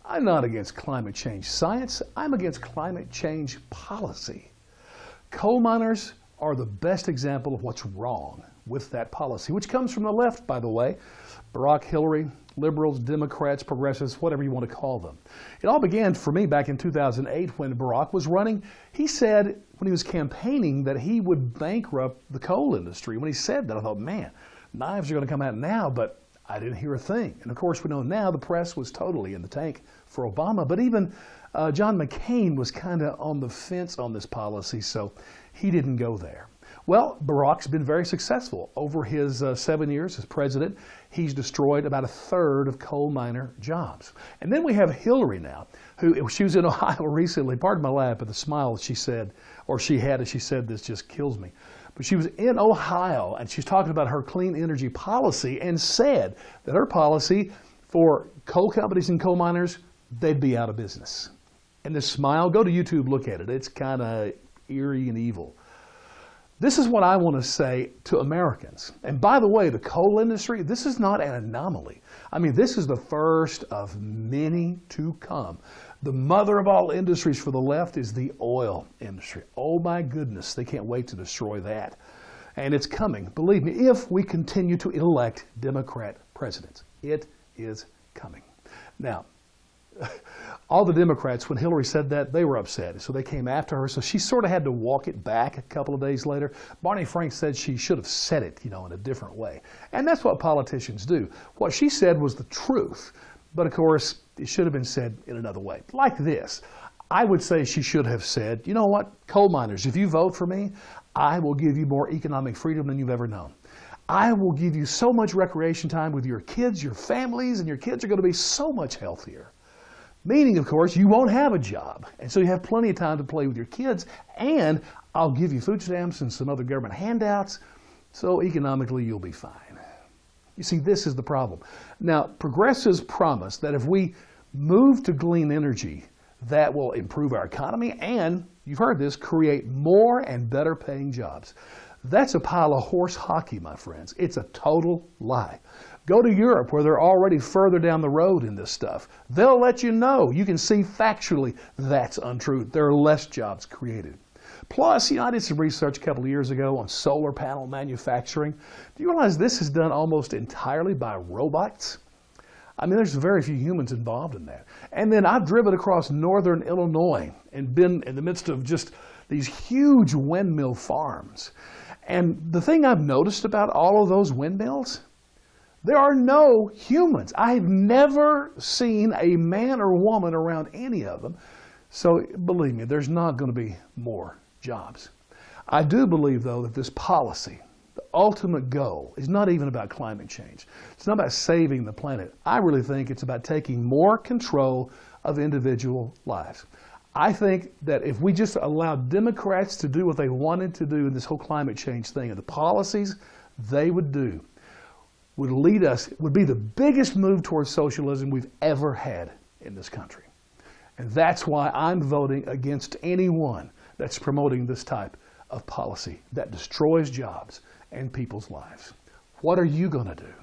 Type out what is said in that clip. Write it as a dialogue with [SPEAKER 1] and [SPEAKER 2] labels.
[SPEAKER 1] I'm not against climate change science. I'm against climate change policy. Coal miners are the best example of what's wrong with that policy, which comes from the left, by the way. Barack, Hillary, liberals, Democrats, progressives, whatever you want to call them. It all began for me back in 2008 when Barack was running. He said when he was campaigning that he would bankrupt the coal industry. When he said that, I thought, man, knives are going to come out now, but I didn't hear a thing. And of course, we know now the press was totally in the tank for Obama, but even John McCain was kind of on the fence on this policy, so he didn't go there. Well, Barack's been very successful. Over his 7 years as president, he's destroyed about 1/3 of coal miner jobs. And then we have Hillary now, who, she was in Ohio recently. Pardon my laugh, but the smile she said, or she had as she said this, just kills me. But she was in Ohio, and she's talking about her clean energy policy and said that her policy for coal companies and coal miners, they'd be out of business. And this smile, go to YouTube, look at it. It's kind of eerie and evil. This is what I want to say to Americans. And by the way, the coal industry, this is not an anomaly. I mean, this is the first of many to come. The mother of all industries for the left is the oil industry. Oh my goodness, they can't wait to destroy that. And it's coming, believe me, if we continue to elect Democrat presidents. It is coming. Now, all the Democrats, when Hillary said that, they were upset. So they came after her. So she sort of had to walk it back a couple of days later. Barney Frank said she should have said it, in a different way. And that's what politicians do. What she said was the truth. But of course, it should have been said in another way. Like this. I would say she should have said, you know what, coal miners, if you vote for me, I will give you more economic freedom than you've ever known. I will give you so much recreation time with your kids, your families, and your kids are going to be so much healthier. Meaning, of course, you won't have a job. And so you have plenty of time to play with your kids. And I'll give you food stamps and some other government handouts. So economically, you'll be fine. You see, this is the problem. Now, progressives promise that if we move to clean energy, that will improve our economy and, you've heard this, create more and better paying jobs. That's a pile of horse hockey, my friends. It's a total lie. Go to Europe where they're already further down the road in this stuff. They'll let you know. You can see factually that's untrue. There are less jobs created. Plus, I did some research a couple of years ago on solar panel manufacturing. Do you realize this is done almost entirely by robots? I mean, there's very few humans involved in that. And then I've driven across northern Illinois and been in the midst of just these huge windmill farms. And the thing I've noticed about all of those windmills, there are no humans. I've never seen a man or woman around any of them. So believe me, there's not going to be more jobs. I do believe, though, that this policy, the ultimate goal, is not even about climate change. It's not about saving the planet. I really think it's about taking more control of individual lives. I think that if we just allowed Democrats to do what they wanted to do in this whole climate change thing, and the policies they would do would lead us, would be the biggest move towards socialism we've ever had in this country. And that's why I'm voting against anyone that's promoting this type of policy that destroys jobs and people's lives. What are you going to do?